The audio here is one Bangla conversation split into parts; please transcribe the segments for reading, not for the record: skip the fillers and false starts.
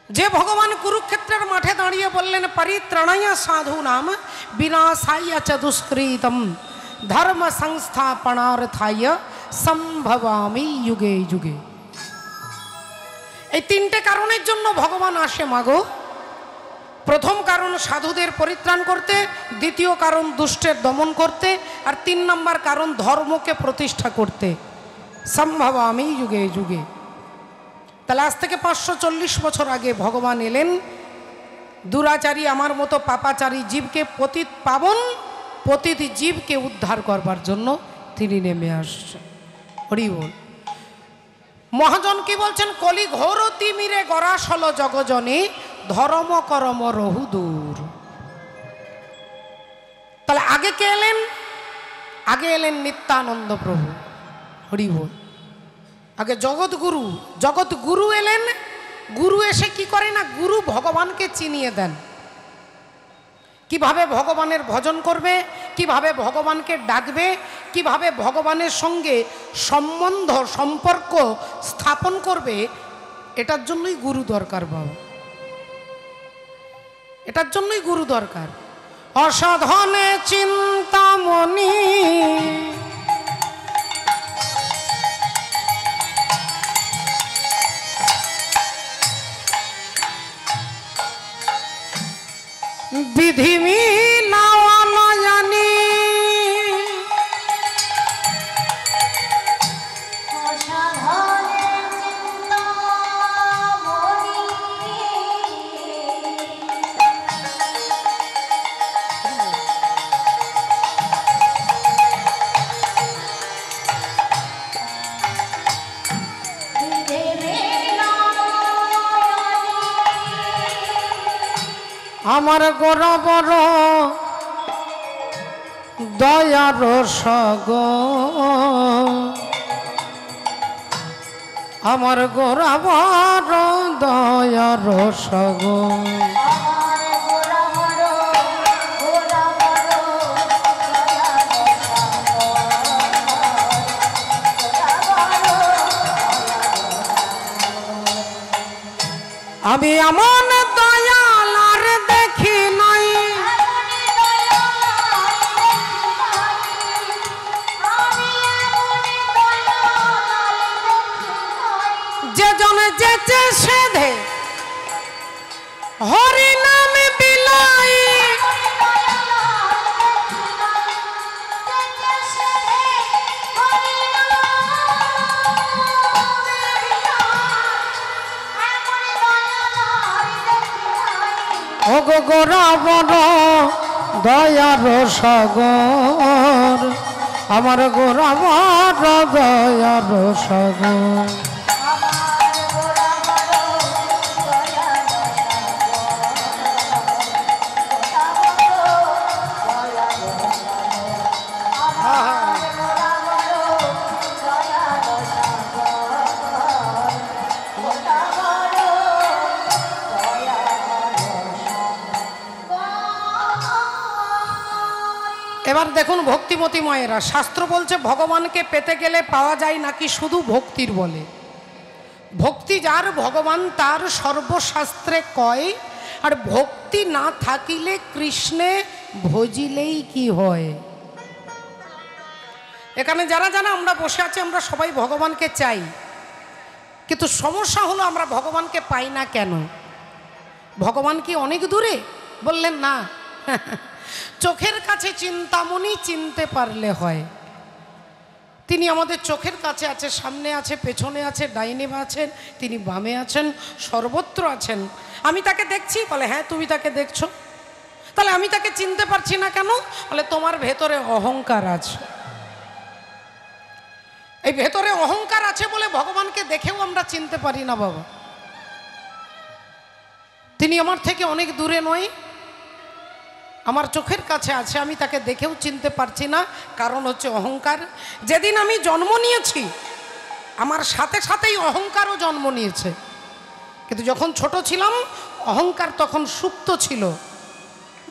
যে ভগবান কুরুক্ষেত্রের মাঠে দাঁড়িয়ে বললেন পরিত্রাণায় সাধু নাম বিনাশায় চ দুষ্কৃতম ধর্ম সংস্থাপনার্থায় সম্ভবামি যুগে যুগে। এই তিনটে কারণের জন্য ভগবান আসে মাগো। প্রথম কারণ সাধুদের পরিত্রাণ করতে, দ্বিতীয় কারণ দুষ্টের দমন করতে, আর 3 নম্বর কারণ ধর্মকে প্রতিষ্ঠা করতে। সম্ভবামি যুগে যুগে। তাহলে আজ থেকে 540 বছর আগে ভগবান এলেন দুরাচারী আমার মতো পাপাচারী জীবকে পতিত পাবন পতিত জীবকে উদ্ধার করবার জন্য তিনি নেমে আসছেন। হরি বল। মহাজন কি বলছেন? কলি ঘোর তিমিরে গরাসল জগজনে ধর্ম করম রহু দূর। তাহলে আগে কে এলেন? আগে এলেন নিত্যানন্দ প্রভু। হরি বল। আগে জগৎগুরু, জগৎগুরু এলেন। গুরু এসে কি করে না, গুরু ভগবানকে চিনিয়ে দেন। কিভাবে ভগবানের ভজন করবে, কিভাবে ভগবানকে ডাকবে, কিভাবে ভগবানের সঙ্গে সম্বন্ধ সম্পর্ক স্থাপন করবে, এটার জন্যই গুরু দরকার বাবা। এটার জন্যই গুরু দরকার। অসাধনে চিন্তামণি বিধিমি নাওয়া না জানি আমার গোরা বড় দয়ার সগ, আমার গোরা বড় দয়ার সগ। আমি এমন দয়াল আর দেখি নাই, যে জন যেচে সেধে হরি নামে বিলাই। ও গো গোরা বড় দয়ার সাগর, আমার গোরা বড় দয়ার সাগর। এবার দেখুন ভক্তিমতী মায়েরা, শাস্ত্র বলছে ভগবানকে পেতে গেলে পাওয়া যায় নাকি শুধু ভক্তির বলে। ভক্তি যার ভগবান তার সর্বশাস্ত্রে কয়, আর ভক্তি না থাকিলে কৃষ্ণে ভজিলেই কি হয়। এখানে যারা যারা আমরা বসে আছি আমরা সবাই ভগবানকে চাই, কিন্তু সমস্যা হলো আমরা ভগবানকে পাই না কেন? ভগবান কি অনেক দূরে? বললেন না। চোখের কাছে চিন্তামণি চিনতে পারলে হয়। তিনি আমাদের চোখের কাছে আছে, সামনে আছে, পেছনে আছে, ডাইনে আছেন, তিনি বামে আছেন, সর্বত্র আছেন। আমি তাকে দেখছি, বলে হ্যাঁ তুমি তাকে দেখছো। তাহলে আমি তাকে চিনতে পারছি না কেন? বলে তোমার ভেতরে অহংকার আছে। এই ভেতরে অহংকার আছে বলে ভগবানকে দেখেও আমরা চিনতে পারি না বাবা। তিনি আমার থেকে অনেক দূরে নয়, আমার চোখের কাছে আছে, আমি তাকে দেখেও চিনতে পারছি না। কারণ হচ্ছে অহংকার। যেদিন আমি জন্ম নিয়েছি আমার সাথে সাথেই অহংকারও জন্ম নিয়েছে, কিন্তু যখন ছোট ছিলাম অহংকার তখন সুপ্ত ছিল।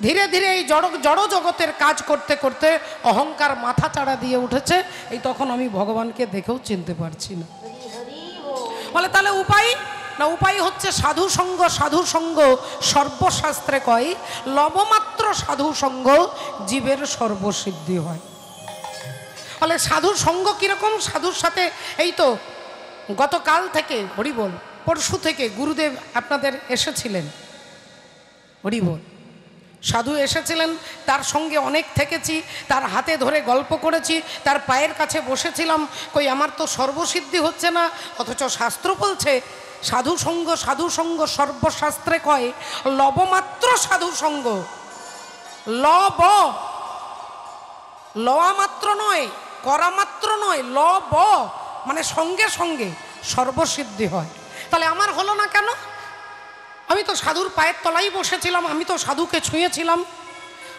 ধীরে ধীরে এই জড় জগতের কাজ করতে করতে অহংকার মাথা চাড়া দিয়ে উঠেছে। এই তখন আমি ভগবানকে দেখেও চিনতে পারছি না। বলে তাহলে উপায়? না উপায় হচ্ছে সাধু সঙ্গ সর্বশাস্ত্রে কয় লবমাত্র সাধু সঙ্গ জীবের সর্বসিদ্ধি হয়। ফলে সাধু সঙ্গ কীরকম? সাধুর সাথে এই তো গতকাল থেকে হরিবোল, পরশু থেকে গুরুদেব আপনাদের এসেছিলেন, হরিবোল সাধু এসেছিলেন, তার সঙ্গে অনেক থেকেছি, তার হাতে ধরে গল্প করেছি, তার পায়ের কাছে বসেছিলাম। কই আমার তো সর্বসিদ্ধি হচ্ছে না, অথচ শাস্ত্র বলছে সাধু সঙ্গ সর্বশাস্ত্রে কয় লবমাত্র সাধু সঙ্গ। লব লওয়া মাত্র নয়, করা মাত্র নয়, লব মানে সঙ্গে সঙ্গে সর্বসিদ্ধি হয়। তাহলে আমার হলো না কেন? আমি তো সাধুর পায়ের তলায় বসেছিলাম, আমি তো সাধুকে ছুঁয়েছিলাম।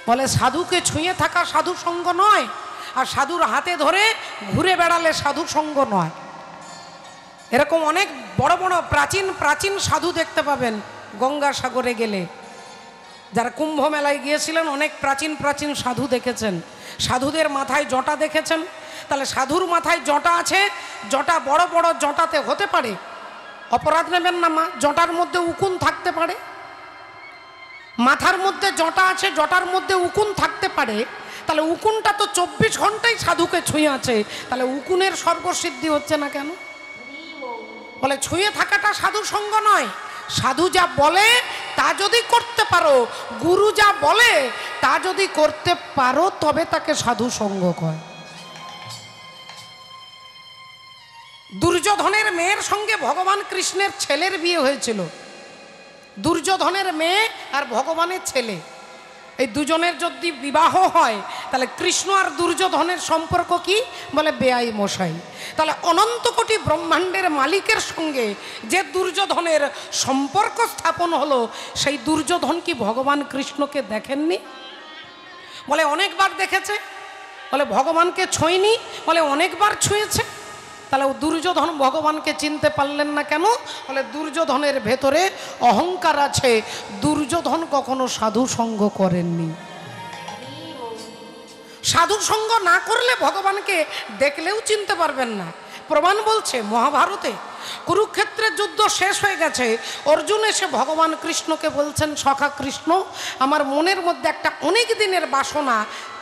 বলে সাধুকে ছুঁয়ে থাকা সাধু সঙ্গ নয়, আর সাধুর হাতে ধরে ঘুরে বেড়ালে সাধু সঙ্গ নয়। এরকম অনেক বড় বড় প্রাচীন প্রাচীন সাধু দেখতে পাবেন গঙ্গাসাগরে গেলে। যারা কুম্ভ মেলায় গিয়েছিলেন অনেক প্রাচীন প্রাচীন সাধু দেখেছেন। সাধুদের মাথায় জটা দেখেছেন। তাহলে সাধুর মাথায় জটা আছে, জটা বড় বড় জটাতে হতে পারে, অপরাধ নেবেন না মা, জটার মধ্যে উকুন থাকতে পারে। মাথার মধ্যে জটা আছে, জটার মধ্যে উকুন থাকতে পারে। তাহলে উকুনটা তো 24 ঘন্টাই সাধুকে ছুঁয়ে আছে, তাহলে উকুনের সর্বসিদ্ধি হচ্ছে না কেন? বলে ছুঁয়ে থাকাটা সাধু সঙ্গ নয়। সাধু যা বলে তা যদি করতে পারো, গুরু যা বলে তা যদি করতে পারো, তবে তাকে সাধু সঙ্গ কয়। দুর্যোধনের মেয়ের সঙ্গে ভগবান কৃষ্ণের ছেলের বিয়ে হয়েছিল। দুর্যোধনের মেয়ে আর ভগবানের ছেলে, এই দুজনের যদি বিবাহ হয় তাহলে কৃষ্ণ আর দুর্যোধনের সম্পর্ক কি? বলে বেয়াই মশাই। তাহলে অনন্ত কোটি ব্রহ্মাণ্ডের মালিকের সঙ্গে যে দুর্যোধনের সম্পর্ক স্থাপন হলো, সেই দুর্যোধন কি ভগবান কৃষ্ণকে দেখেননি? বলে অনেকবার দেখেছে। বলে ভগবানকে ছোঁয়নি? বলে অনেকবার ছুঁয়েছে। তাহলে দুর্যোধন ভগবানকে চিনতে পারলেন না কেন? বলে দুর্যোধনের ভেতরে অহংকার আছে, দুর্যোধন কখনো সাধু সঙ্গ করেননি। সাধু সঙ্গ না করলে ভগবানকে দেখলেও চিনতে পারবেন না। প্রমাণ বলছে মহাভারতে কুরুক্ষেত্রের যুদ্ধ শেষ হয়ে গেছে, অর্জুন এসে ভগবান কৃষ্ণকে বলছেন, সখা কৃষ্ণ, আমার মনের মধ্যে একটা অনেক দিনের বাসনা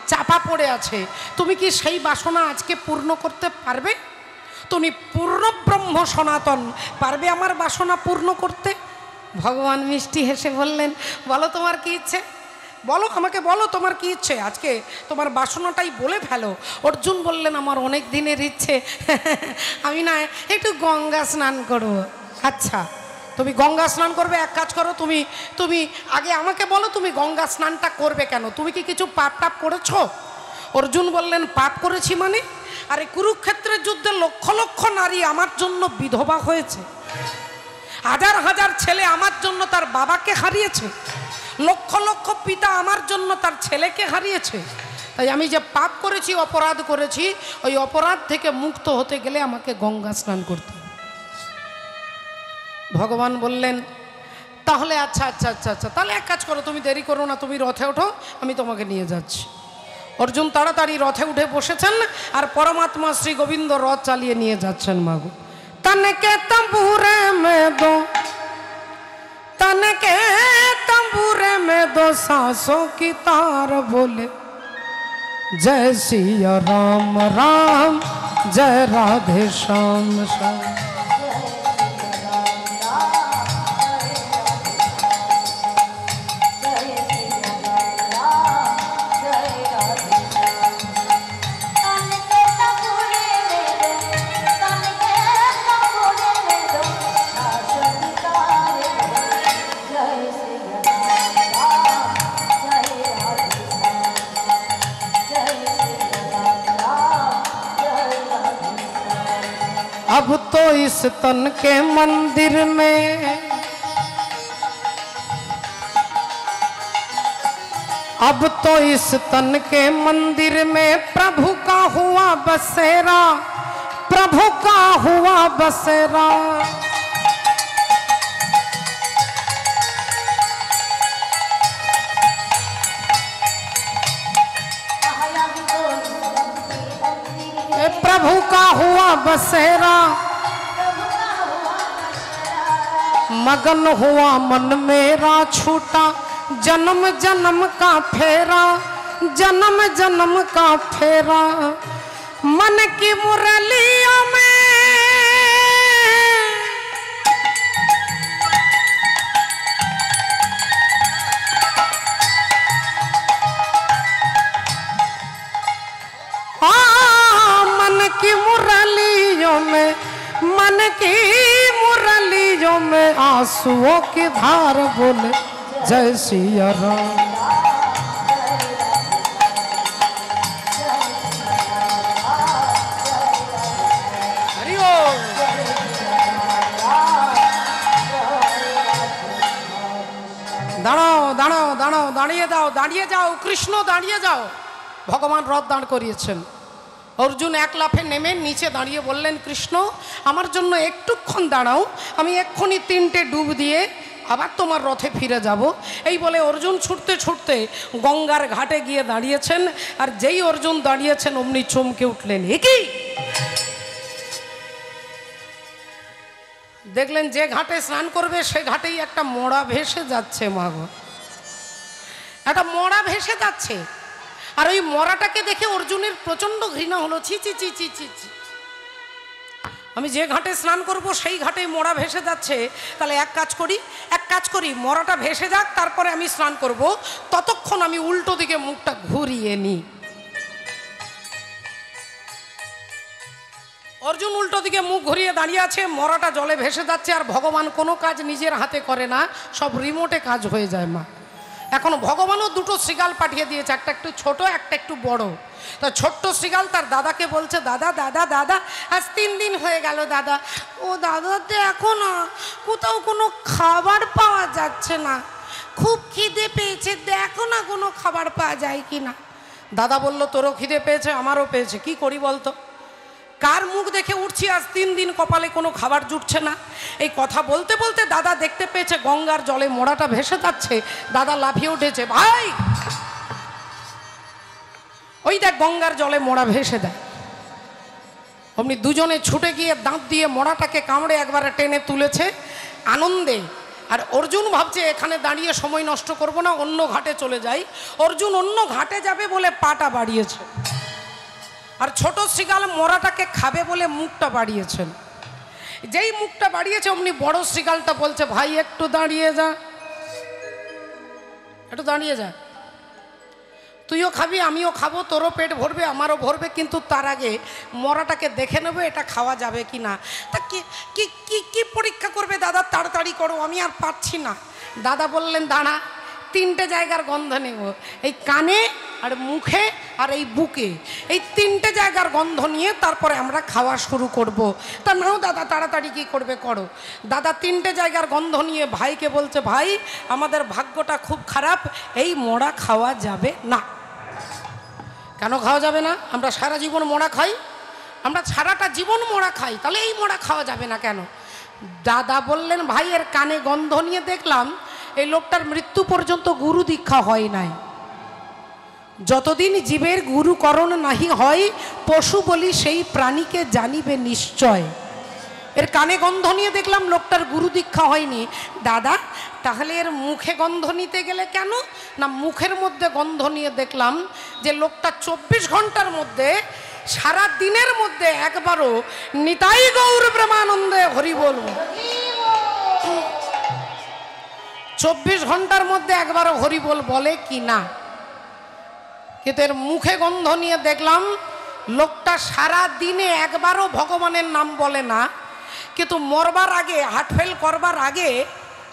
চাপা পড়ে আছে, তুমি কি সেই বাসনা আজকে পূর্ণ করতে পারবে? তুমি পূর্ণ ব্রহ্ম সনাতন, পারবে আমার বাসনা পূর্ণ করতে? ভগবান মিষ্টি হেসে বললেন, বলো তোমার কি ইচ্ছে, বলো আমাকে, বলো তোমার কি ইচ্ছে, আজকে তোমার বাসনাটাই বলে ফেলো। অর্জুন বললেন, আমার অনেক দিনের ইচ্ছে আমি না একটু গঙ্গা স্নান করব। আচ্ছা তুমি গঙ্গা স্নান করবে, এক কাজ করো, তুমি আগে আমাকে বলো তুমি গঙ্গা স্নানটা করবে কেন? তুমি কি কিছু পাপ টাপ করেছো? অর্জুন বললেন, পাপ করেছি মানে? আরে কুরুক্ষেত্রের যুদ্ধে লক্ষ লক্ষ নারী আমার জন্য বিধবা হয়েছে, হাজার হাজার ছেলে আমার জন্য তার বাবাকে হারিয়েছে, লক্ষ লক্ষ পিতা আমার জন্য তার ছেলেকে হারিয়েছে। তাই আমি যে পাপ করেছি, অপরাধ করেছি, ওই অপরাধ থেকে মুক্ত হতে গেলে আমাকে গঙ্গা স্নান করতে হবে। ভগবান বললেন, তাহলে আচ্ছা আচ্ছা আচ্ছা আচ্ছা তাহলে এক কাজ করো, তুমি দেরি করো না, তুমি রথে ওঠো, আমি তোমাকে নিয়ে যাচ্ছি। অর্জুন তাড়াতাড়ি রথে উঠে বসেছেন, আর পরমাত্মা শ্রী গোবিন্দ রথ চালিয়ে নিয়ে যাচ্ছেন। মাগো তনকে তম্বুরে মে দো, তনকে तंबूरे में दो सांसों की तार बोले, जय सिया राम राम, जय राधे श्याम श्याम। अब तो इस तन के मंदिर में, अब तो इस तन के मंदिर में प्रभु का हुआ बसेरा, प्रभु का हुआ बसेरा। प्रभु का हुआ बसेरा, मगन हुआ मन मेरा छूटा जन्म जन्म का फेरा, जन्म जन्म का फेरा। मन की मुरलियों में मन की मुरलियों में, मन की मुरलियों में आंसुओं की धार बोले जय सिया राम। দাঁড়াও দাঁড়াও দাঁড়াও, দাঁড়িয়ে যাও দাঁড়িয়ে যাও, কৃষ্ণ দাঁড়িয়ে যাও। ভগবান রথ দাঁড় করিয়েছেন। অর্জুন এক লাফে নেমে নিচে দাঁড়িয়ে বললেন, কৃষ্ণ আমার জন্য একটুক্ষণ দাঁড়াও, আমি এক্ষুনি 3টে ডুব দিয়ে আবার তোমার রথে ফিরে যাব। এই বলে অর্জুন ছুটতে ছুটতে গঙ্গার ঘাটে গিয়ে দাঁড়িয়েছেন। আর যেই অর্জুন দাঁড়িয়েছেন অমনি চমকে উঠলেন, এ কি? দেখলেন যে ঘাটে স্নান করবে সে ঘাটেই একটা মোড়া ভেসে যাচ্ছে। মাগো, একটা মোড়া ভেসে যাচ্ছে। আর ওই মরাটাকে দেখে অর্জুনের প্রচন্ড ঘৃণা হলো। ছি ছি ছি ছি ছি ছি, আমি যে ঘাটে স্নান করব সেই ঘাটেই মরা ভেসে যাচ্ছে। তাহলে এক কাজ করি মরাটা ভেসে যাক, তারপরে আমি স্নান করব। ততক্ষণ আমি উল্টো দিকে মুখটা ঘুরিয়ে নিই। অর্জুন উল্টো দিকে মুখ ঘুরিয়ে দাঁড়িয়ে আছে, মরাটা জলে ভেসে যাচ্ছে। আর ভগবান কোনো কাজ নিজের হাতে করে না, সব রিমোটে কাজ হয়ে যায়। মা এখন ভগবানও দুটো শৃগাল পাঠিয়ে দিয়েছে, একটা একটু ছোট একটা একটু বড়। তা ছোট্ট শৃগাল তার দাদাকে বলছে, দাদা দাদা দাদা আজ 3 দিন হয়ে গেল দাদা, ও দাদা দেখো না কোথাও কোনো খাবার পাওয়া যাচ্ছে না, খুব খিদে পেয়েছে, দেখো না কোনো খাবার পাওয়া যায় কি না। দাদা বলল, তোরও খিদে পেয়েছে আমারও পেয়েছে, কি করি বলতো? কার মুখ দেখে উঠছি আজ 3 দিন কপালে কোনো খাবার জুটছে না। এই কথা বলতে বলতে দাদা দেখতে পেয়েছে গঙ্গার জলে মোড়াটা ভেসে যাচ্ছে। দাদা লাফিয়ে উঠেছে, ভাই ওই দেখ গঙ্গার জলে মোড়া ভেসে দেয়। অমনি দুজনে ছুটে গিয়ে দাঁত দিয়ে মোড়াটাকে কামড়ে একবারে টেনে তুলেছে আনন্দে। আর অর্জুন ভাবছে এখানে দাঁড়িয়ে সময় নষ্ট করব না, অন্য ঘাটে চলে যাই। অর্জুন অন্য ঘাটে যাবে বলে পাটা বাড়িয়েছে, আর ছোট শৃগাল মোড়াটাকে খাবে বলে মুখটা বাড়িয়েছেন। যেই মুখটা বাড়িয়েছে অমনি বড় শৃগালটা বলছে, ভাই একটু দাঁড়িয়ে যা, একটু দাঁড়িয়ে যা, তুইও খাবি আমিও খাবো, তোরও পেট ভরবে আমারও ভরবে, কিন্তু তার আগে মরাটাকে দেখে নেবো এটা খাওয়া যাবে কি না। তা কি কি কি কি পরীক্ষা করবে দাদা, তাড়াতাড়ি করো, আমি আর পারছি না। দাদা বললেন, দাঁড়া 3টে জায়গার গন্ধ নেব, এই কানে আর মুখে আর এই বুকে, এই 3টে জায়গার গন্ধ নিয়ে তারপরে আমরা খাওয়া শুরু করব। তা নাও দাদা তাড়াতাড়ি কি করবে করো। দাদা 3টে জায়গার গন্ধ নিয়ে ভাইকে বলছে, ভাই আমাদের ভাগ্যটা খুব খারাপ, এই মোড়া খাওয়া যাবে না। কেন খাওয়া যাবে না? আমরা সারা জীবন মোড়া খাই, আমরা সারাটা জীবন মোড়া খাই, তাহলে এই মোড়া খাওয়া যাবে না কেন? দাদা বললেন, ভাই এর কানে গন্ধ নিয়ে দেখলাম এই লোকটার মৃত্যু পর্যন্ত গুরু দীক্ষা হয় নাই। যতদিন জীবের গুরুকরণ নাহি হয়, পশু বলি সেই প্রাণীকে জানিবে নিশ্চয়। এর কানে গন্ধ নিয়ে দেখলাম লোকটার গুরু দীক্ষা হয়নি। দাদা তাহলে এর মুখে গন্ধ নিতে গেলে কেন? না মুখের মধ্যে গন্ধ নিয়ে দেখলাম যে লোকটা 24 ঘন্টার মধ্যে, সারা দিনের মধ্যে একবারও নিতাই গৌর প্রেমানন্দে হরি বল, 24 ঘন্টার মধ্যে একবারও হরি বল বলে কি না। কিন্তু এর মুখে গন্ধ নিয়ে দেখলাম লোকটা সারা দিনে একবারও ভগবানের নাম বলে না, কিন্তু মরবার আগে, হার্ট ফেল করবার আগে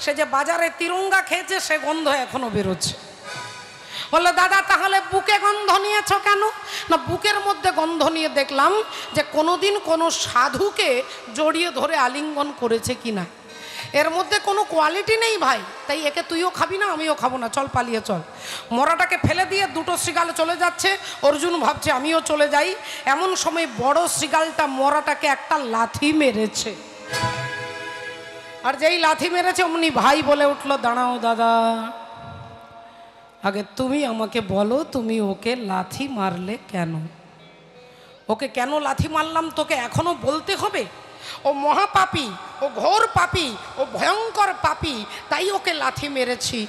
সে যে বাজারে তিরঙ্গা খেয়েছে সে গন্ধ এখনো বেরোচ্ছে। বললো, দাদা তাহলে বুকে গন্ধ নিয়েছ কেন? না বুকের মধ্যে গন্ধ নিয়ে দেখলাম যে কোনোদিন কোনো সাধুকে জড়িয়ে ধরে আলিঙ্গন করেছে কিনা। এর মধ্যে কোনো কোয়ালিটি নেই ভাই, তাই একে তুইও খাবি না আমিও খাবো না, চল পালিয়ে চল। মরাটাকে ফেলে দিয়ে দুটো শৃগাল চলে যাচ্ছে। অর্জুন ভাবছে আমিও চলে যাই। এমন সময় বড় শৃগালটা মরাটাকে একটা লাথি মেরেছে। আর যেই লাথি মেরেছে অমনি ভাই বলে উঠলো, দাঁড়াও দাদা, আগে তুমি আমাকে বলো তুমি ওকে লাথি মারলে কেন? ওকে কেন লাথি মারলাম তোকে এখনো বলতে হবে? ও মহাপাপী, ও ঘোর পাপী, ও ভয়ঙ্কর পাপী, তাই ওকে লাথি মেরেছি।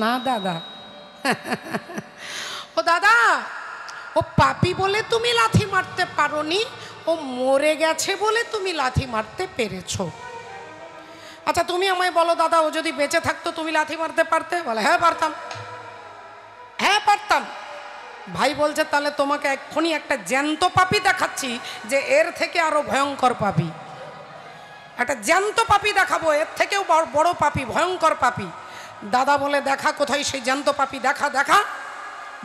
না দাদা, ও দাদা, ও পাপী বলে তুমি লাথি মারতে পারোনি, ও মরে গেছে বলে তুমি লাথি মারতে পেরেছো। আচ্ছা তুমি আমায় বলো দাদা, ও যদি বেঁচে থাকতো তুমি লাথি মারতে পারতে? বলে হ্যাঁ পারতাম, হ্যাঁ পারতাম। ভাই বলছে তাহলে তোমাকে এক্ষুনি একটা জ্যান্ত পাপী দেখাচ্ছি যে এর থেকে আরো ভয়ঙ্কর পাপী। একটা জ্যান্ত পাপী দেখাবো, এর থেকেও বড় পাপী, ভয়ঙ্কর পাপী। দাদা বলে দেখা কোথায় সেই জ্যান্ত পাপী, দেখা দেখা।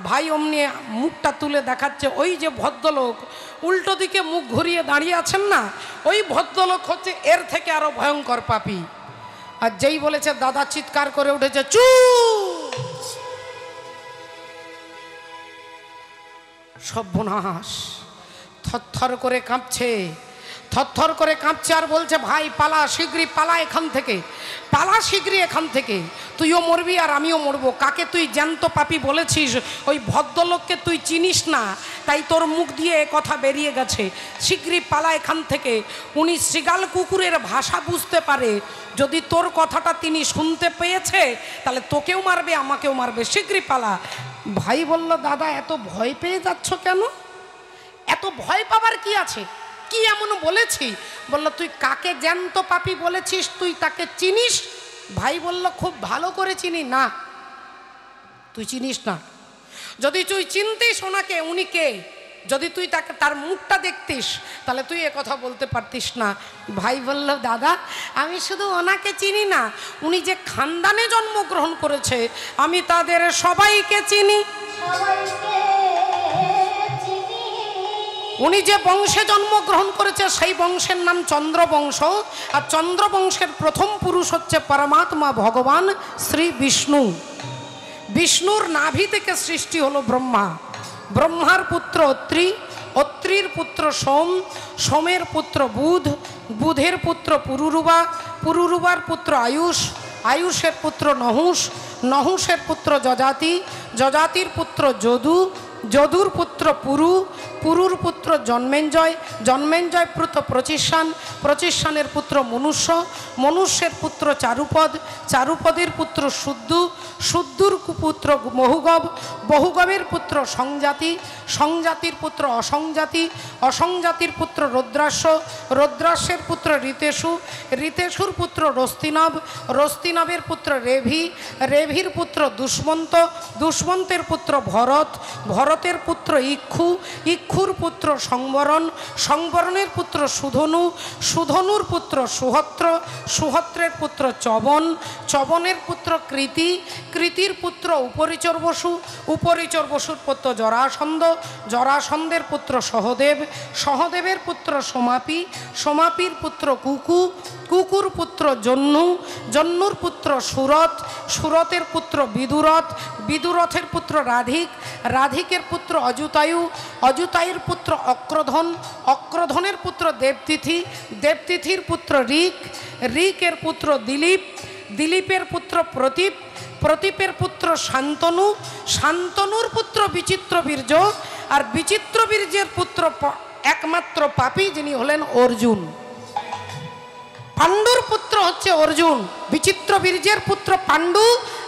ভাই অমনি মুখটা তুলে দেখাচ্ছে, ওই যে ভদ্রলোক উল্টো দিকে মুখ ঘুরিয়ে দাঁড়িয়ে আছেন না, ওই ভদ্রলোক হচ্ছে এর থেকে আরো ভয়ঙ্কর পাপী। আর যেই বলেছে দাদা চিৎকার করে উঠেছে, চুপ! সর্বনাশ! থরথর করে কাঁপছে, থরথর করে কাঁপছে আর বলছে, ভাই পালা, শীঘ্রই পালা এখান থেকে, পালা শীঘ্রই এখান থেকে, তুইও মরবি আর আমিও মরবো। কাকে তুই জ্যান্ত পাপী বলেছিস? ওই ভদ্রলোককে তুই চিনিস না, তাই তোর মুখ দিয়ে এ কথা বেরিয়ে গেছে। শীঘ্রই পালা এখান থেকে। উনি শৃগাল কুকুরের ভাষা বুঝতে পারে, যদি তোর কথাটা তিনি শুনতে পেয়েছে তাহলে তোকেও মারবে আমাকেও মারবে, শীঘ্রই পালা। ভাই বলল, দাদা এত ভয় পেয়ে যাচ্ছ কেন? এত ভয় পাবার কি আছে? কি এমন বলেছি? বলল, তুই কাকে জ্যান্ত পাপী বলেছিস তুই তাকে চিনিস? ভাই বলল, খুব ভালো করে চিনি। না, তুই চিনিস না। যদি তুই চিনতিস ওনাকে, উনি কে, যদি তুই তাকে তার মুখটা দেখতিস তাহলে তুই এ কথা বলতে পারতিস না। ভাই বলল, দাদা আমি শুধু ওনাকে চিনি না, উনি যে খানদানে জন্মগ্রহণ করেছে আমি তাদের সবাইকে চিনি। উনি যে বংশে জন্মগ্রহণ করেছে সেই বংশের নাম চন্দ্রবংশ, আর চন্দ্রবংশের প্রথম পুরুষ হচ্ছে পরমাত্মা ভগবান শ্রী বিষ্ণু। বিষ্ণুর নাভি থেকে সৃষ্টি হলো ব্রহ্মা। ব্রহ্মার পুত্র অত্রি, অত্রির পুত্র সোম, সোমের পুত্র বুধ, বুধের পুত্র পুরুরুবা, পুরুরুবার পুত্র আয়ুষ, আয়ুষের পুত্র নহুষ, নহুষের পুত্র যজাতি, যজাতির পুত্র যদু, যদুর পুত্র পুরু, পুরুর পুত্র জন্মেঞ্জয়, জন্মেঞ্জয় পুত্র প্রচিষ্যান, প্রচিষ্যানের পুত্র মনুষ্য, মনুষ্যের পুত্র চারুপদ, চারুপদের পুত্র শুদ্ধু, শুদ্ধুর পুত্র বহুগব, বহুগবের পুত্র সংজাতি, সংজাতির পুত্র অসংজাতি, অসংজাতির পুত্র রুদ্রাস্য, রুদ্রাস্যের পুত্র ঋতেষু, ঋতেষুর পুত্র রস্তিনব, রস্তিনবের পুত্র রেভি, রেভির পুত্র দুষ্মন্ত, দুষ্মন্তের পুত্র ভরত, ভরতের পুত্র ইক্ষু, ইক্ষুর পুত্র সংবরণ, সংবরণের পুত্র সুধনু, সুধনুর পুত্র সুহত্র, সুহত্রের পুত্র চবন, চবনের পুত্র কৃতি, কৃতির পুত্র উপরিচর বসু, উপরিচর বসুর পুত্র জরাসন্ধ, জরাসন্ধের পুত্র সহদেব, সহদেবের পুত্র সোমাপি, সোমাপির পুত্র কুকু, কুকুর পুত্র জন্নু, জন্নুর পুত্র সুরত, সুরতের পুত্র বিদুরথ, বিদুরথের পুত্র রাধিক, রাধিকের পুত্র অযুতায়ু, অযুতায়ুর পুত্র অক্রধন, অক্রধনের পুত্র দেবতিথি, দেবতিথির পুত্র ঋক, ঋকের পুত্র দিলীপ, দিলীপের পুত্র প্রতীপ, প্রতীপের পুত্র শান্তনু, শান্তনুর পুত্র বিচিত্রবীর্য, আর বিচিত্রবীর্যের পুত্র একমাত্র পাপী যিনি হলেন অর্জুন। পাণ্ডুর পুত্র হচ্ছে অর্জুন, বিচিত্রবীর্যের পুত্র পাণ্ডু,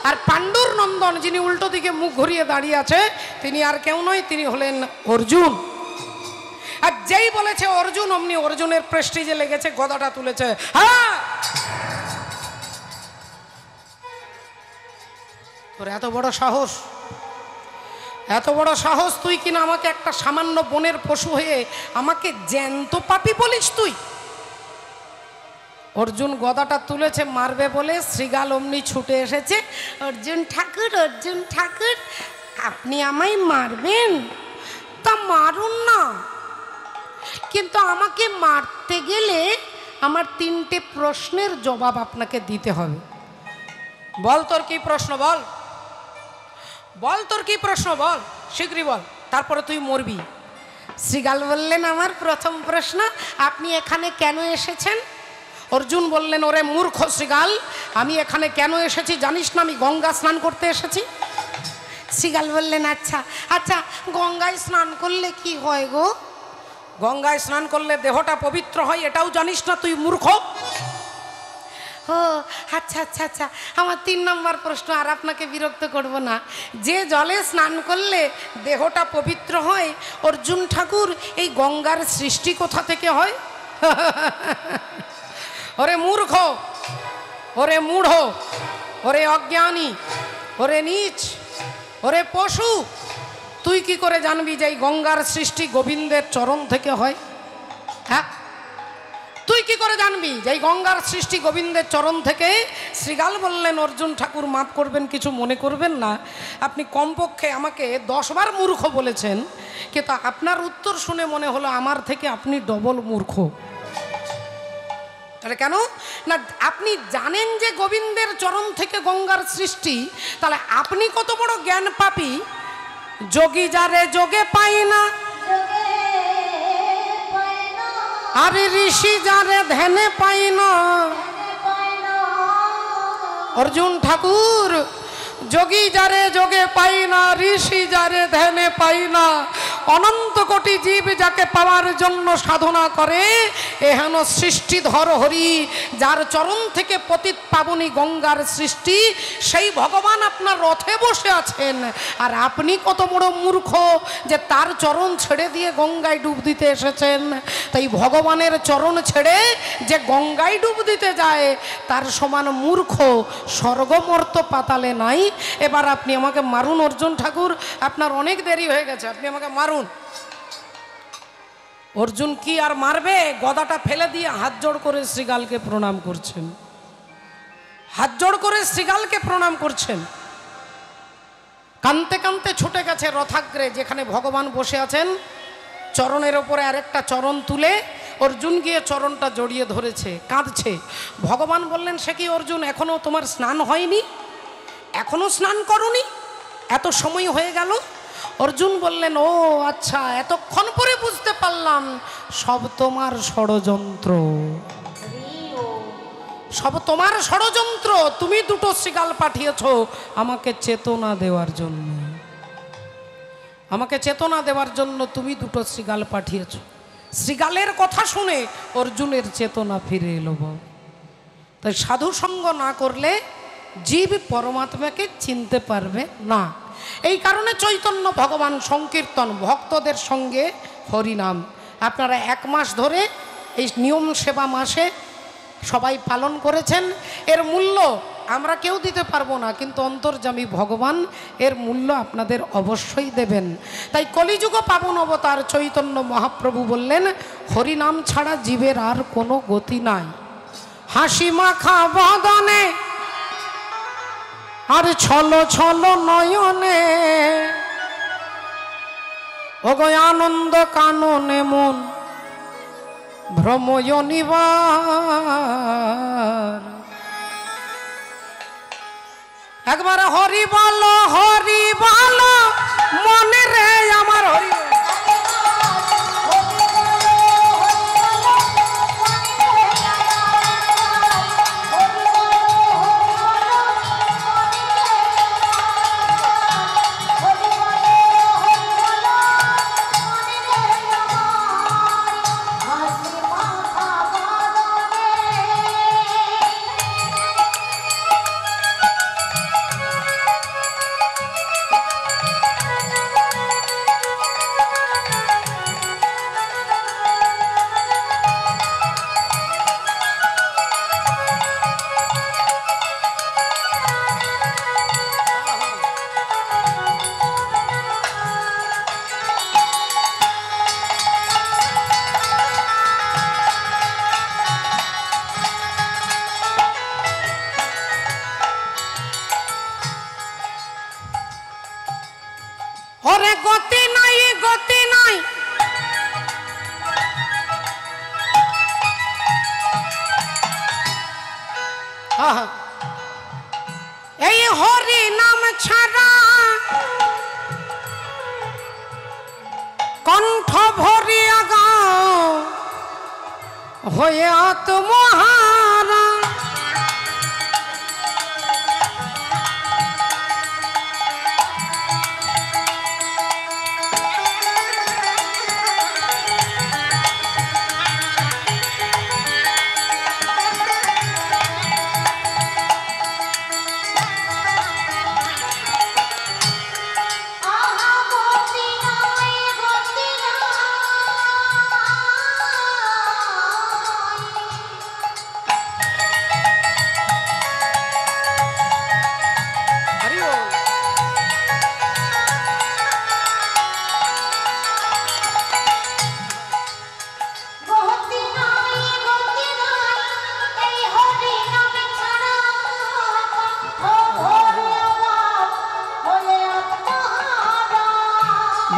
আর পাণ্ডুর নন্দন যিনি উল্টো দিকে মুখ ঘুরিয়ে দাঁড়িয়ে আছে তিনি আর কেউ নয়, তিনি হলেন অর্জুন। আর যেই বলেছে অর্জুন অমনি অর্জুনের প্রেস্টিজে লেগেছে, গদাটা তুলেছে। হ্যাঁ, তোর এত বড় সাহস, এত বড় সাহস, তুই কিনা আমাকে একটা সামান্য বনের পশু হয়ে আমাকে জ্যান্ত পাপী বলিস তুই? অর্জুন গদাটা তুলেছে মারবে বলে, শ্রীগাল অমনি ছুটে এসেছে, অর্জুন ঠাকুর, অর্জুন ঠাকুর আপনি আমায় মারবেন? তা মারুন না, কিন্তু আমাকে মারতে গেলে আমার 3টে প্রশ্নের জবাব আপনাকে দিতে হবে। বল তোর কি প্রশ্ন, বল, বল তোর কি প্রশ্ন, বল শীঘ্রই বল, তারপরে তুই মরবি। শ্রীগাল বললেন, আমার প্রথম প্রশ্ন, আপনি এখানে কেন এসেছেন? অর্জুন বললেন, ওরে মূর্খ শ্রীগাল, আমি এখানে কেন এসেছি জানিস না? আমি গঙ্গা স্নান করতে এসেছি। শ্রীগাল বললেন, আচ্ছা আচ্ছা, গঙ্গায় স্নান করলে কি হয় গো? গঙ্গায় স্নান করলে দেহটা পবিত্র হয়, এটাও জানিস না তুই মূর্খ? ও আচ্ছা আচ্ছা আচ্ছা, আমার 3 নম্বর প্রশ্ন, আর আপনাকে বিরক্ত করব না। যে জলে স্নান করলে দেহটা পবিত্র হয়, অর্জুন ঠাকুর এই গঙ্গার সৃষ্টি কোথা থেকে হয়? ওরে মূর্খ, ওরে মূঢ়, ওরে অজ্ঞানী, ওরে নীচ, ওরে পশু, তুই কি করে জানবি যে এই গঙ্গার সৃষ্টি গোবিন্দের চরণ থেকে হয়? হ্যাঁ, তুই কি করে জানবি যে এই গঙ্গার সৃষ্টি গোবিন্দের চরণ থেকে? শ্রীগাল বললেন, অর্জুন ঠাকুর মাফ করবেন, কিছু মনে করবেন না, আপনি কমপক্ষে আমাকে 10 বার মূর্খ বলেছেন, কিন্তু আপনার উত্তর শুনে মনে হলো আমার থেকে আপনি ডবল মূর্খ। তাহলে কেন না, আপনি জানেন যে গোবিন্দের চরণ থেকে গঙ্গার সৃষ্টি, তাহলে আপনি কত বড় জ্ঞান পাপী। যোগী যারে যোগে পাই না, আরে ঋষি যারে ধ্যানে পাই না। অর্জুন ঠাকুর, যোগী যারে যোগে পাই না, ঋষি যারে ধ্যানে পাই না, অনন্ত কোটি জীব যাকে পাওয়ার জন্য সাধনা করে, এহেন সৃষ্টিধর হরি, যার চরণ থেকে পতিত পাবনী গঙ্গার সৃষ্টি, সেই ভগবান আপনার রথে বসে আছেন। আর আপনি কত বড় মূর্খ যে তার চরণ ছেড়ে দিয়ে গঙ্গায় ডুব দিতে এসেছেন। তাই ভগবানের চরণ ছেড়ে যে গঙ্গায় ডুব দিতে যায়, তার সমান মূর্খ স্বর্গমর্ত পাতালে নাই। এবার আপনি আমাকে মারুন অর্জুন ঠাকুর, আপনার অনেক দেরি হয়ে গেছে, আপনি আমাকে মারুন। অর্জুন কি আর মারবে? গদাটা ফেলে দিয়ে হাত জোড় করে শ্রীগালকে প্রণাম করছেন, হাত জোড় করে শ্রীগালকে প্রণাম করছেন। কানতে কানতে ছুটে গেছে রথাগ্রে, যেখানে ভগবান বসে আছেন। চরণের ওপরে আরেকটা চরণ তুলে অর্জুন গিয়ে চরণটা জড়িয়ে ধরেছে, কাঁদছে। ভগবান বললেন, সে কি অর্জুন, এখনো তোমার স্নান হয়নি? এখনো স্নান করনি? এত সময় হয়ে গেল? অর্জুন বললেন, ও আচ্ছা, এতক্ষণ পরে বুঝতে পারলাম সব তোমার ষড়যন্ত্র, সব তোমার ষড়যন্ত্র। তুমি 2টো শ্রীগাল পাঠিয়েছ আমাকে চেতনা দেওয়ার জন্য, আমাকে চেতনা দেওয়ার জন্য তুমি 2টো শ্রীগাল পাঠিয়েছ। শ্রীগালের কথা শুনে অর্জুনের চেতনা ফিরে এলো। তাই সাধু সঙ্গ না করলে জীব পরমাত্মাকে চিনতে পারবে না। এই কারণে চৈতন্য ভগবান সংকীর্তন, ভক্তদের সঙ্গে হরিনাম, আপনারা 1 মাস ধরে এই নিয়ম সেবা মাসে সবাই পালন করেছেন। এর মূল্য আমরা কেউ দিতে পারবো না, কিন্তু অন্তর্যামী ভগবান এর মূল্য আপনাদের অবশ্যই দেবেন। তাই কলিযুগ পাবন অবতার চৈতন্য মহাপ্রভু বললেন, হরিনাম ছাড়া জীবের আর কোনো গতি নাই। হাসি মাখা বদনে আর ছলো ছলো নয়নে, ওগো আনন্দ কাননে মন ভ্রময় নিবার। একবার হরি বলো মনে রে আমার হরি। ওরে গতি নাই, গতি নাই, এই হরি নাম ছাড়া কণ্ঠ ভরিয়া গাও হয়ে আত্মহারা।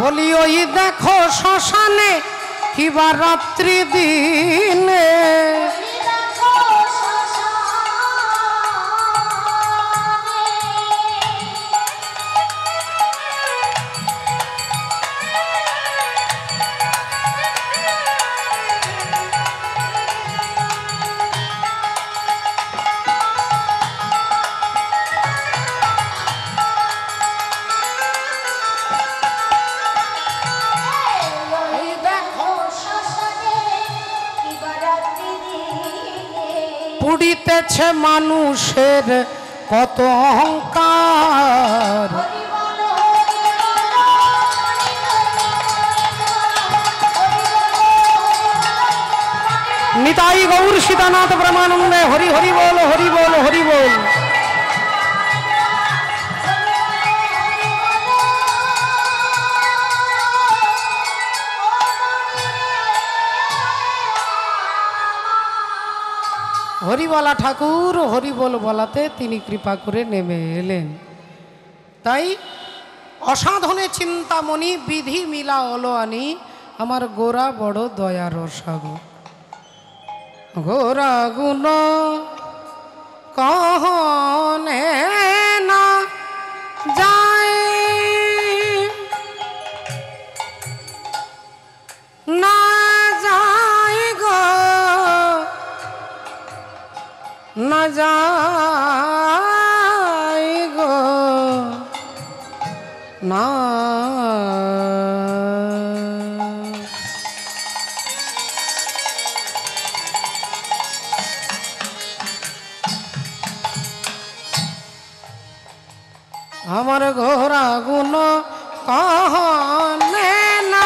বলি ওই দেখো শ্মশানে কিবা রাত্রি দিনে পুড়িতেছে মানুষের কত অহংকার নিতাই গৌর সীতানাথ ব্রহ্মানন্দে হরি হরি বল হরি বল হরি বল। হরিবলা ঠাকুর হরিবল বলাতে তিনি কৃপা করে নেমে এলেন। তাই অসাধনে চিন্তামণি বিধি মিলা অলো আনি আমার গোরা বড় দয়ার সাগর গোরা গুণ কহনে না যায় না যায় গো না যায় গো না আমার ঘোরা গুণ কহনে না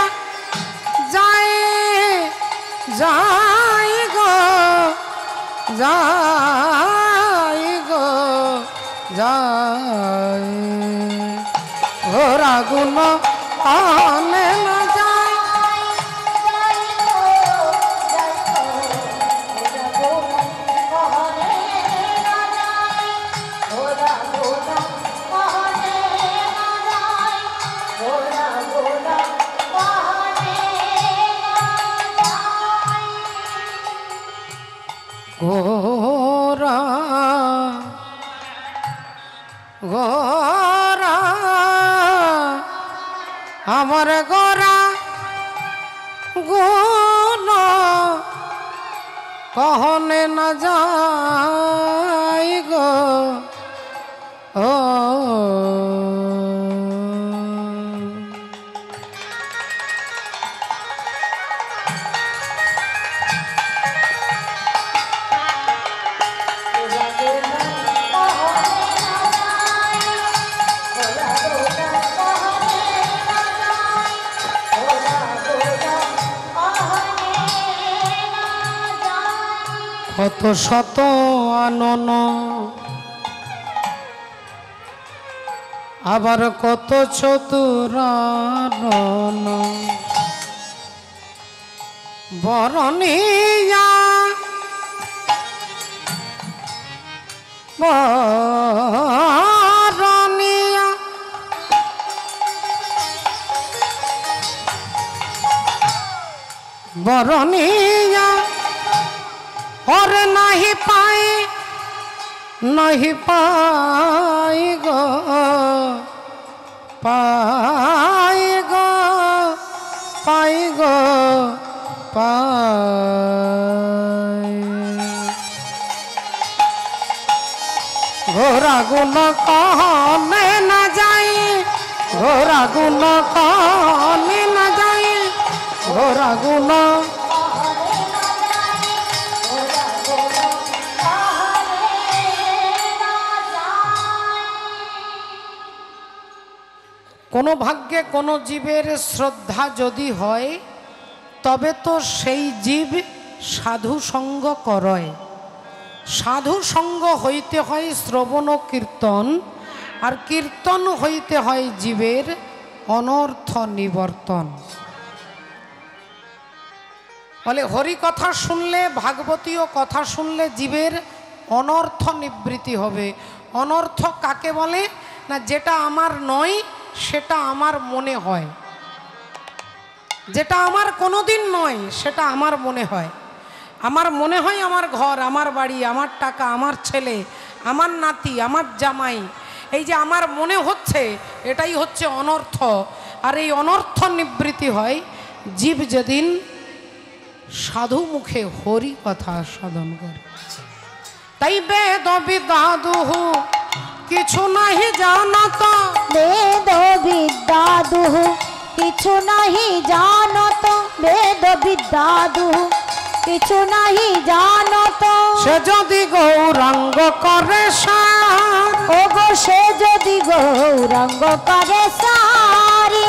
যায় যায় গো যায় গো যায় ঘোরা গুণ কহনে না যায় গোরা গোরা আমার গোরা গুণ কহনে না যায় গো ও কত শত আনন আবার কত চতুরানন বরণিয়া বরণিয়া বরণিয়া और नहीं पाए गो पाए गो पाए गो पाए घोरा गुण कहने न जाए घोरा गुण कहने न जाए घोरा गुण কোনো ভাগ্যে কোনো জীবের শ্রদ্ধা যদি হয় তবে তো সেই জীব সাধু সঙ্গ করয়। সাধু সঙ্গ হইতে হয় শ্রবণ কীর্তন, আর কীর্তন হইতে হয় জীবের অনর্থ নিবর্তন। বলে হরি কথা শুনলে, ভাগবতীয় কথা শুনলে জীবের অনর্থ নিবৃত্তি হবে। অনর্থ কাকে বলে না, যেটা আমার নয় সেটা আমার মনে হয়। যেটা আমার কোনোদিন নয় সেটা আমার মনে হয়। আমার মনে হয় আমার ঘর, আমার বাড়ি, আমার টাকা, আমার ছেলে, আমার নাতি, আমার জামাই, এই যে আমার মনে হচ্ছে, এটাই হচ্ছে অনর্থ। আর এই অনর্থ নিবৃত্তি হয় জীব যেদিন সাধু মুখে হরি কথা সাধন করে। তাই বেদ বিদ্যা দুহু কিছু নাহি জানত, বেদ বিদ্যা দুহু কিছু নাহি জানত, বেদ বিদ্যা দুহু কিছু নাহি জানত। সে যদি গৌরাঙ্গ করে সার, ও গো সে যদি গৌরাঙ্গ করে সারি,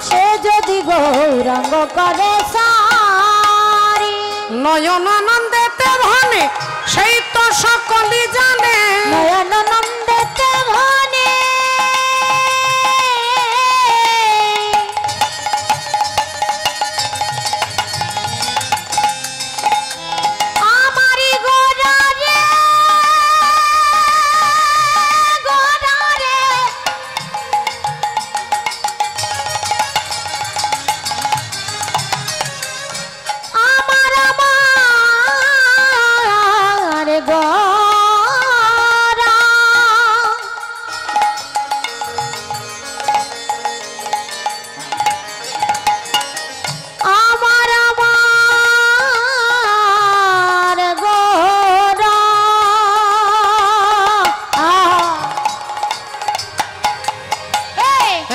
সে যদি গৌরাঙ্গ করে সারি। নয়নানন্দেতে ভানে সেই তো সকলই জানে, নয়নানন্দেতে ভানে আমারি গোরা রে, গোরা রে, আমার আমার গোরা। আমার আমার গোরা।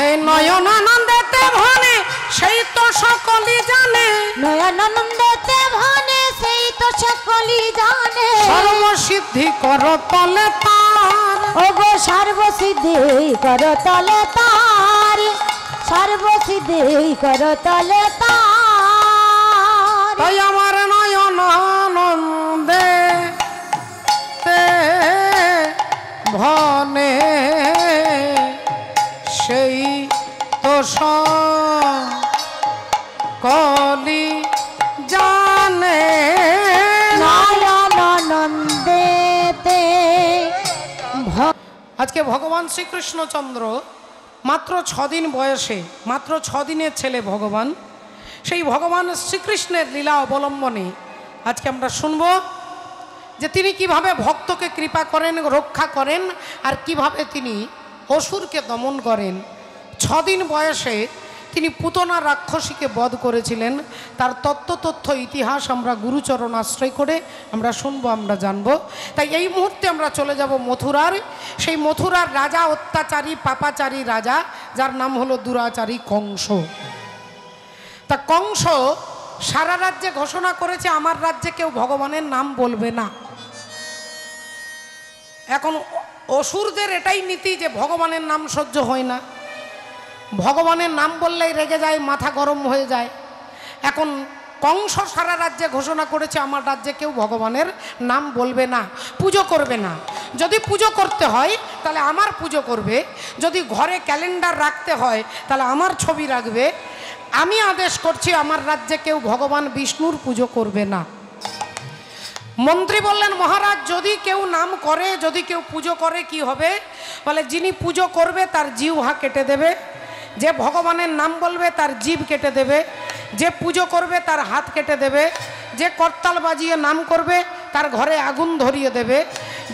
এই নয়নানন্দেতে ভানে সেই তো সকলই জানে, নয়নানন্দেতে ভানে সেই তো সকলই জানে। সর্বসিদ্ধি কর তলে তার, ও গো সর্বসিদ্ধি কর তলে তার, সর্বসিদ্ধি কর তলে তার। তাই আমার নয়নানন্দে ভনে সেই তো সকলই জানে। নয়নানন্দেতে আজকে ভগবান শ্রীকৃষ্ণচন্দ্র মাত্র 6 দিন বয়সে, মাত্র 6 দিনের ছেলে ভগবান, সেই ভগবান শ্রীকৃষ্ণের লীলা অবলম্বনে আজকে আমরা শুনব যে তিনি কিভাবে ভক্তকে কৃপা করেন, রক্ষা করেন, আর কিভাবে তিনি অসুরকে দমন করেন। 6 দিন বয়সে তিনি পুতনা রাক্ষসীকে বধ করেছিলেন। তার তত্ত্ব ইতিহাস আমরা গুরুচরণ আশ্রয় করে আমরা শুনবো, আমরা জানবো। তাই এই মুহূর্তে আমরা চলে যাব মথুরার, সেই মথুরার রাজা, অত্যাচারী পাপাচারী রাজা, যার নাম হলো দুরাচারী কংস। তা কংস সারা রাজ্যে ঘোষণা করেছে আমার রাজ্যে কেউ ভগবানের নাম বলবে না। এখন অসুরদের এটাই নীতি যে ভগবানের নাম সহ্য হয় না, ভগবানের নাম বললেই রেগে যায়, মাথা গরম হয়ে যায়। এখন কংস সারা রাজ্যে ঘোষণা করেছে আমার রাজ্যে কেউ ভগবানের নাম বলবে না, পুজো করবে না। যদি পুজো করতে হয় তাহলে আমার পুজো করবে, যদি ঘরে ক্যালেন্ডার রাখতে হয় তাহলে আমার ছবি রাখবে। আমি আদেশ করছি আমার রাজ্যে কেউ ভগবান বিষ্ণুর পুজো করবে না। মন্ত্রী বললেন, মহারাজ যদি কেউ নাম করে, যদি কেউ পুজো করে কি হবে? বলে, যিনি পুজো করবে তার জিহ্বা কেটে দেবে, যে ভগবানের নাম বলবে তার জিভ কেটে দেবে, যে পুজো করবে তার হাত কেটে দেবে, যে করতাল বাজিয়ে নাম করবে তার ঘরে আগুন ধরিয়ে দেবে,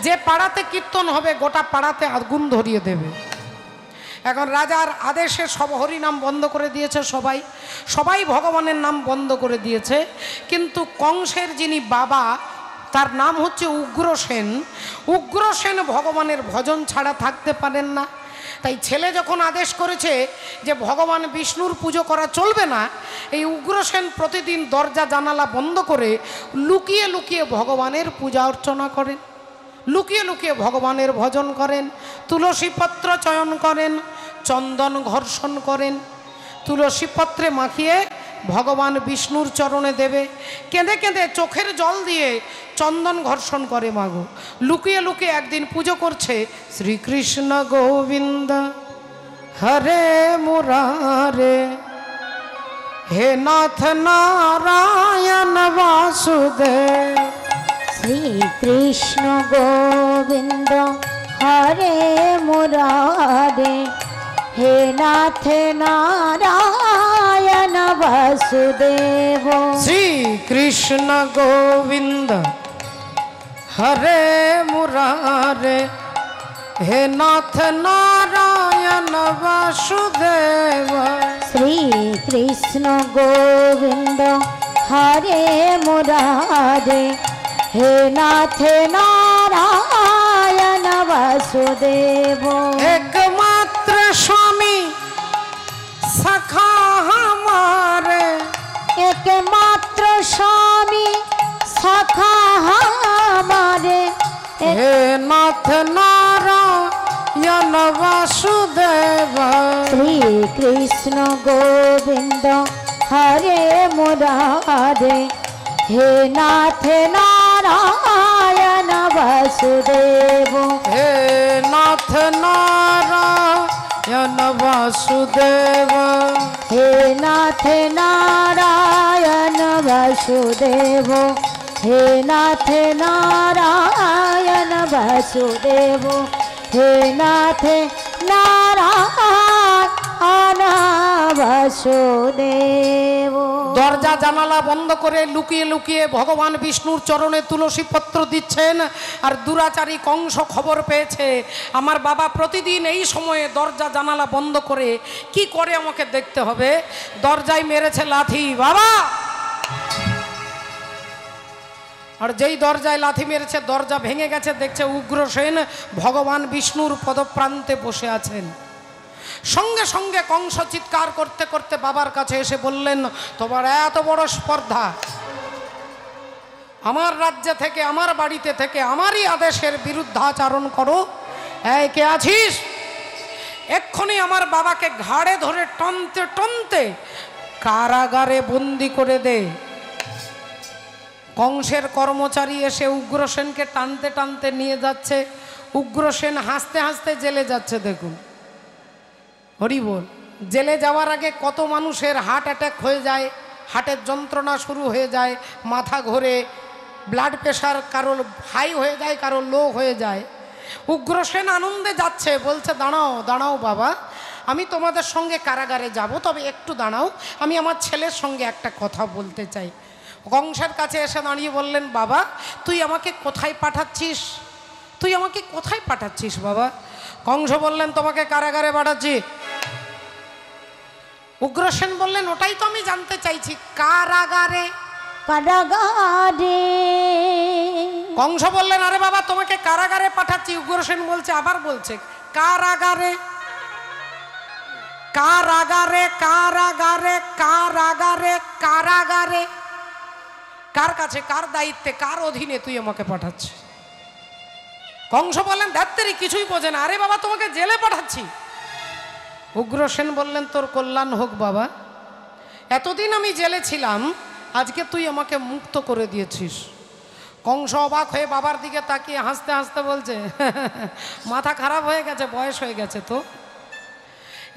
যে পাড়াতে কীর্তন হবে গোটা পাড়াতে আগুন ধরিয়ে দেবে। এখন রাজার আদেশে সব হরিনাম বন্ধ করে দিয়েছে, সবাই ভগবানের নাম বন্ধ করে দিয়েছে। কিন্তু কংসের যিনি বাবা, তার নাম হচ্ছে উগ্রসেন। উগ্রসেন ভগবানের ভজন ছাড়া থাকতে পারেন না। তাই ছেলে যখন আদেশ করেছে যে ভগবান বিষ্ণুর পুজো করা চলবে না, এই উগ্রসেন প্রতিদিন দরজা জানালা বন্ধ করে লুকিয়ে লুকিয়ে ভগবানের পূজা অর্চনা করেন, লুকিয়ে লুকিয়ে ভগবানের ভজন করেন, তুলসীপত্র চয়ন করেন, চন্দন ঘর্ষণ করেন, তুলসীপত্রে মাখিয়ে ভগবান বিষ্ণুর চরণে দেবে, কেঁদে কেঁদে চোখের জল দিয়ে চন্দন ঘর্ষণ করে মাগো। লুকিয়ে লুকিয়ে একদিন পুজো করছে, শ্রীকৃষ্ণ গোবিন্দ হরে মুরারে, হে নাথ নারায়ণ বাসুদেব। শ্রীকৃষ্ণ গোবিন্দ হরে মুরারে, হে নাথ নারায়ণ বাসুদেব। শ্রী কৃষ্ণ গোবিন্দ হরে মুরারে, হে নাথ নারায়ণ বাসুদেব। শ্রী কৃষ্ণ গোবিন্দ হরে মুরারে, হে নাথ নারায়ণ বাসুদেব। একমাত্র স্বামী সখা हमारे, একমাত্র স্বামী সখা हमारे, हे नाथ नारायण वासुदेव। শ্রী কৃষ্ণ গোবিন্দ হরে মুরারে, হে নাথ নারায়ণ বাসুদেব। हे नाथ नारायण वासुदेव। হে নাথ নারায়ণ বাসুদেব, হে নাথ নারায়ণ বাসুদেব, হে নাথ নারায়ণ বাসুদেব। দরজা জানালা বন্ধ করে লুকিয়ে লুকিয়ে ভগবান বিষ্ণুর চরণে তুলসী পত্র দিচ্ছেন। আর দুরাচারী কংস খবর পেয়েছে আমার বাবা প্রতিদিন এই সময়ে দরজা জানালা বন্ধ করে কি করে আমাকে দেখতে হবে। দরজায় মেরেছে লাথি, বাবা। আর যেই দরজায় লাথি মেরেছে দরজা ভেঙে গেছে, দেখছে উগ্রসেন ভগবান বিষ্ণুর পদপ্রান্তে বসে আছেন। সঙ্গে সঙ্গে কংস চিৎকার করতে করতে বাবার কাছে এসে বললেন, তোমার এত বড় স্পর্ধা, আমার রাজ্য থেকে আমার বাড়িতে থেকে আমারই আদেশের বিরুদ্ধাচরণ করো। এই কে আছিস? এক্ষুনি আমার বাবাকে ঘাড়ে ধরে টানতে টানতে কারাগারে বন্দি করে দে। কংসের কর্মচারী এসে উগ্রসেনকে টানতে টানতে নিয়ে যাচ্ছে। উগ্রসেন হাসতে হাসতে জেলে যাচ্ছে। দেখুন হরি বল। জেলে যাওয়ার আগে কত মানুষের হার্ট অ্যাটাক হয়ে যায়, হার্টের যন্ত্রণা শুরু হয়ে যায়, মাথা ঘোরে, ব্লাড প্রেশার কারোর হাই হয়ে যায়, কারোর লো হয়ে যায়। উগ্রসেন আনন্দে যাচ্ছে, বলছে দাঁড়াও দাঁড়াও বাবা, আমি তোমাদের সঙ্গে কারাগারে যাব, তবে একটু দাঁড়াও, আমি আমার ছেলের সঙ্গে একটা কথা বলতে চাই। কংসের কাছে এসে দাঁড়িয়ে বললেন, বাবা তুই আমাকে কোথায় পাঠাচ্ছিস? তুই আমাকে কোথায় পাঠাচ্ছিস বাবা? কংস বললেন, তোমাকে কারাগারে পাঠাচ্ছি। উগ্রসেন বললেন, ওটাই তো আমি জানতে চাইছি, কারাগারে? কারাগারে। কংস বললেন, আরে বাবা তোমাকে কারাগারে পাঠাচ্ছি। উগ্রসেন বলছে, আবার বলছে কারাগারে, কারাগারে, কারাগারে, কারাগারে, কারাগারে। কার কাছে, কার দায়িত্বে, কার অধীনে তুই আমাকে পাঠাচ্ছিস? কংস বললেন, ধ্যাত্তেরি কিছুই বোঝে না, আরে বাবা তোমাকে জেলে পাঠাচ্ছি। উগ্রসেন বললেন, তোর কল্যাণ হোক বাবা, এতদিন আমি জেলে ছিলাম, আজকে তুই আমাকে মুক্ত করে দিয়েছিস। কংস অবাক হয়ে বাবার দিকে তাকিয়ে হাসতে হাসতে বলছে, মাথা খারাপ হয়ে গেছে, বয়স হয়ে গেছে তো।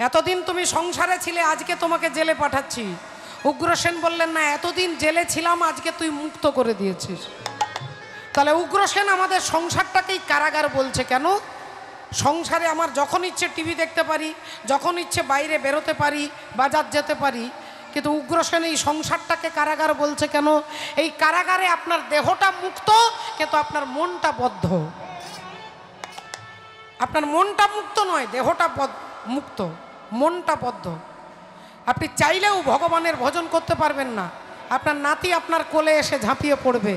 এতদিন তুমি সংসারে ছিলে, আজকে তোমাকে জেলে পাঠাচ্ছি। উগ্রসেন বললেন, না এতদিন জেলে ছিলাম, আজকে তুই মুক্ত করে দিয়েছিস। তাহলে উগ্রসেন আমাদের সংসারটাকেই কারাগার বলছে কেন? সংসারে আমার যখন ইচ্ছে টিভি দেখতে পারি, যখন ইচ্ছে বাইরে বেরোতে পারি, বাজার যেতে পারি, কিন্তু উগ্রসেন এই সংসারটাকে কারাগার বলছে কেন? এই কারাগারে আপনার দেহটা মুক্ত, কিন্তু আপনার মনটা বদ্ধ। আপনার মনটা মুক্ত নয়, দেহটা মুক্ত, মনটা বদ্ধ। আপনি চাইলেও ভগবানের ভজন করতে পারবেন না। আপনার নাতি আপনার কোলে এসে ঝাঁপিয়ে পড়বে,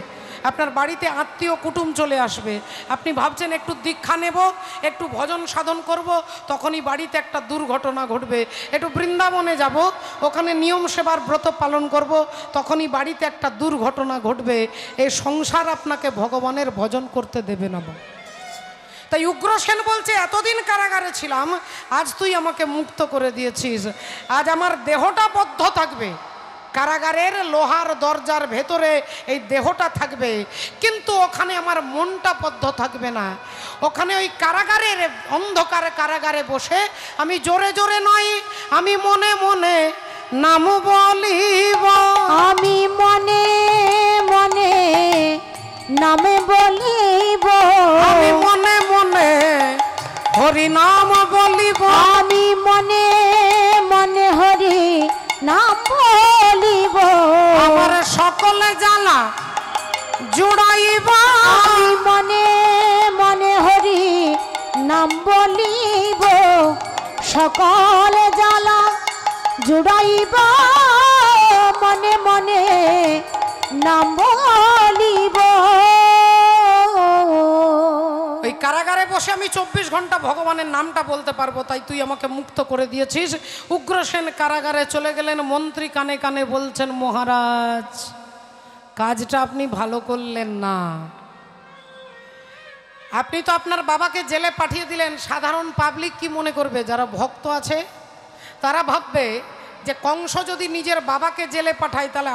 আপনার বাড়িতে আত্মীয় কুটুম চলে আসবে, আপনি ভাবছেন একটু দীক্ষা নেব, একটু ভজন সাধন করব, তখনই বাড়িতে একটা দুর্ঘটনা ঘটবে। একটু বৃন্দাবনে যাব, ওখানে নিয়ম সেবার ব্রত পালন করব, তখনই বাড়িতে একটা দুর্ঘটনা ঘটবে। এই সংসার আপনাকে ভগবানের ভজন করতে দেবে না। তাই উগ্রসেন বলছে, এতদিন কারাগারে ছিলাম, আজ তুই আমাকে মুক্ত করে দিয়েছিস। আজ আমার দেহটা বদ্ধ থাকবে, কারাগারের লোহার দরজার ভেতরে এই দেহটা থাকবে, কিন্তু ওখানে আমার মনটা বদ্ধ থাকবে না। ওখানে ওই কারাগারের অন্ধকারে কারাগারে বসে আমি জোরে জোরে নয়, আমি মনে মনে নাম বলিব, আমি মনে মনে নামে বলিব, আমি মনে মনে হরি নাম বলিব, আমি মনে মনে হরি নাম বলিব। সকলে জ্বালা জুড়াইব আমি মনে মনে হরি নাম বলিব সকল জ্বালা জুড়াইব মনে মনে নাম বলিব। ওই কারাগারে বসে আমি 24 ঘন্টা ভগবানের নামটা বলতে পারবো, তাই তুই আমাকে মুক্ত করে দিয়েছিস। উগ্রসেন কারাগারে চলে গেলেন, মন্ত্রী কানে কানে বলছেন, মহারাজ কাজটা আপনি ভালো করলেন না। আপনি তো আপনার বাবাকে জেলে পাঠিয়ে দিলেন, সাধারণ পাবলিক কি মনে করবে? যারা ভক্ত আছে তারা ভাববে যে কংস যদি নিজের বাবাকে জেলে পাঠায় তাহলে